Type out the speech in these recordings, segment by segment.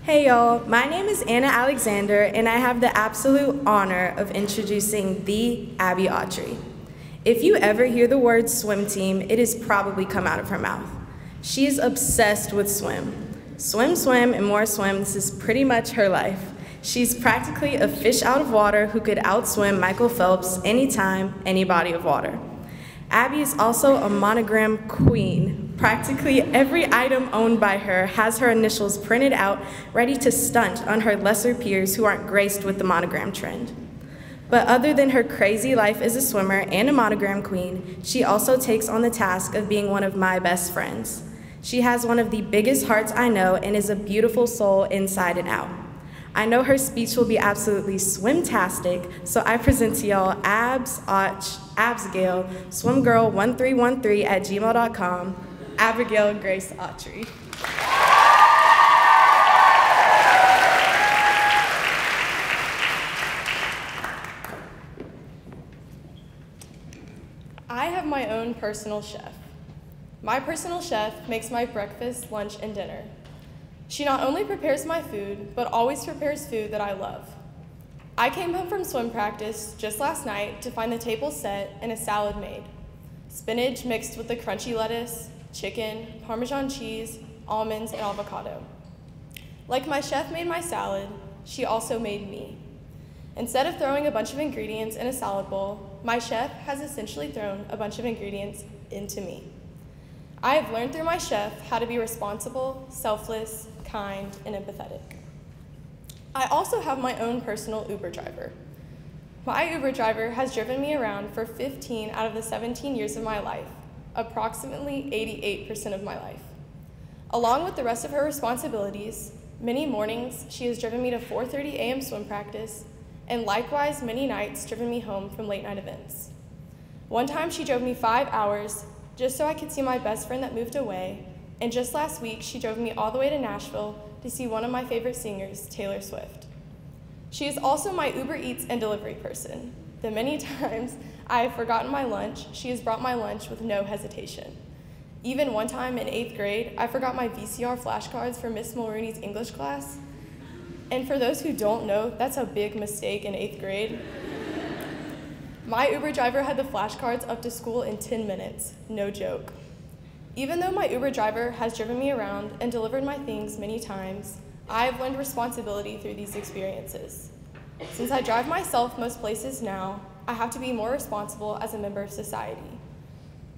Hey y'all, my name is Anna Alexander and I have the absolute honor of introducing the Abby Autry. If you ever hear the word swim team, it has probably come out of her mouth. She is obsessed with swim. Swim, swim, and more swim, this is pretty much her life. She's practically a fish out of water who could outswim Michael Phelps anytime, any body of water. Abby is also a monogram queen. Practically every item owned by her has her initials printed out, ready to stunt on her lesser peers who aren't graced with the monogram trend. But other than her crazy life as a swimmer and a monogram queen, she also takes on the task of being one of my best friends. She has one of the biggest hearts I know and is a beautiful soul inside and out. I know her speech will be absolutely swimtastic, so I present to y'all Absgail, swimgirl1313@gmail.com, Abigail Grace Autry. I have my own personal chef. My personal chef makes my breakfast, lunch, and dinner. She not only prepares my food, but always prepares food that I love. I came home from swim practice just last night to find the table set and a salad made. Spinach mixed with the crunchy lettuce, chicken, Parmesan cheese, almonds, and avocado. Like my chef made my salad, she also made me. Instead of throwing a bunch of ingredients in a salad bowl, my chef has essentially thrown a bunch of ingredients into me. I have learned through my chef how to be responsible, selfless, kind, and empathetic. I also have my own personal Uber driver. My Uber driver has driven me around for 15 out of the 17 years of my life, approximately 88% of my life. Along with the rest of her responsibilities, many mornings she has driven me to 4:30 a.m. swim practice, and likewise many nights driven me home from late night events. One time she drove me 5 hours just so I could see my best friend that moved away, and just last week she drove me all the way to Nashville to see one of my favorite singers, Taylor Swift. She is also my Uber Eats and delivery person. The many times I have forgotten my lunch, she has brought my lunch with no hesitation. Even one time in 8th grade, I forgot my VCR flashcards for Miss Mulrooney's English class. And for those who don't know, that's a big mistake in 8th grade. My Uber driver had the flashcards up to school in 10 minutes, no joke. Even though my Uber driver has driven me around and delivered my things many times, I have learned responsibility through these experiences. Since I drive myself most places now, I have to be more responsible as a member of society.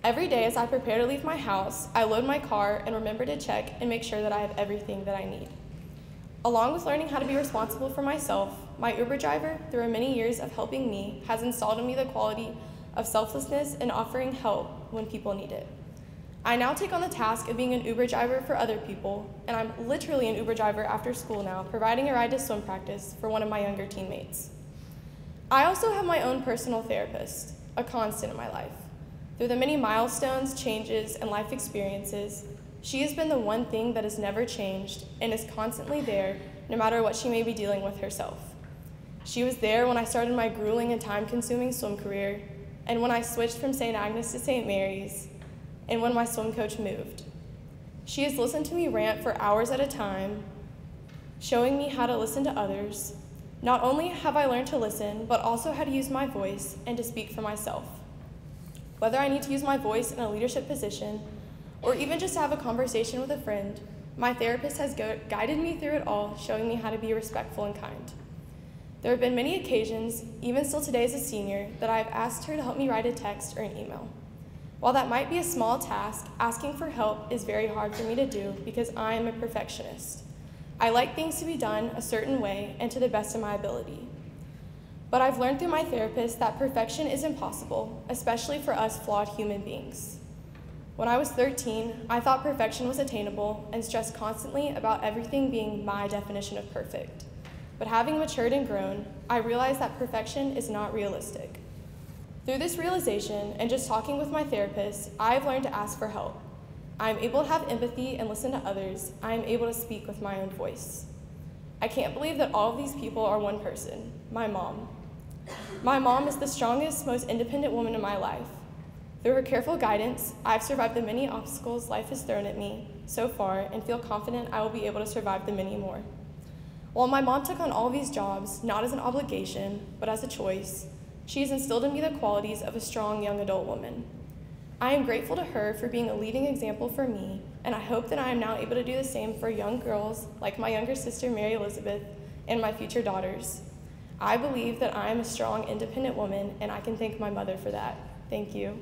Every day as I prepare to leave my house, I load my car and remember to check and make sure that I have everything that I need. Along with learning how to be responsible for myself, my Uber driver, through many years of helping me, has installed in me the quality of selflessness and offering help when people need it. I now take on the task of being an Uber driver for other people, and I'm literally an Uber driver after school now, providing a ride to swim practice for one of my younger teammates. I also have my own personal therapist, a constant in my life. Through the many milestones, changes, and life experiences, she has been the one thing that has never changed and is constantly there no matter what she may be dealing with herself. She was there when I started my grueling and time-consuming swim career, and when I switched from St. Agnes to St. Mary's, and when my swim coach moved. She has listened to me rant for hours at a time, showing me how to listen to others. Not only have I learned to listen, but also how to use my voice and to speak for myself. Whether I need to use my voice in a leadership position, or even just to have a conversation with a friend, my therapist has guided me through it all, showing me how to be respectful and kind. There have been many occasions, even still today as a senior, that I have asked her to help me write a text or an email. While that might be a small task, asking for help is very hard for me to do because I am a perfectionist. I like things to be done a certain way and to the best of my ability. But I've learned through my therapist that perfection is impossible, especially for us flawed human beings. When I was 13, I thought perfection was attainable and stressed constantly about everything being my definition of perfect. But having matured and grown, I realized that perfection is not realistic. Through this realization and just talking with my therapist, I have learned to ask for help. I am able to have empathy and listen to others. I am able to speak with my own voice. I can't believe that all of these people are one person, my mom. My mom is the strongest, most independent woman in my life. Through her careful guidance, I've survived the many obstacles life has thrown at me so far and feel confident I will be able to survive the many more. While my mom took on all these jobs, not as an obligation, but as a choice, she has instilled in me the qualities of a strong young adult woman. I am grateful to her for being a leading example for me, and I hope that I am now able to do the same for young girls like my younger sister, Mary Elizabeth, and my future daughters. I believe that I am a strong, independent woman, and I can thank my mother for that. Thank you.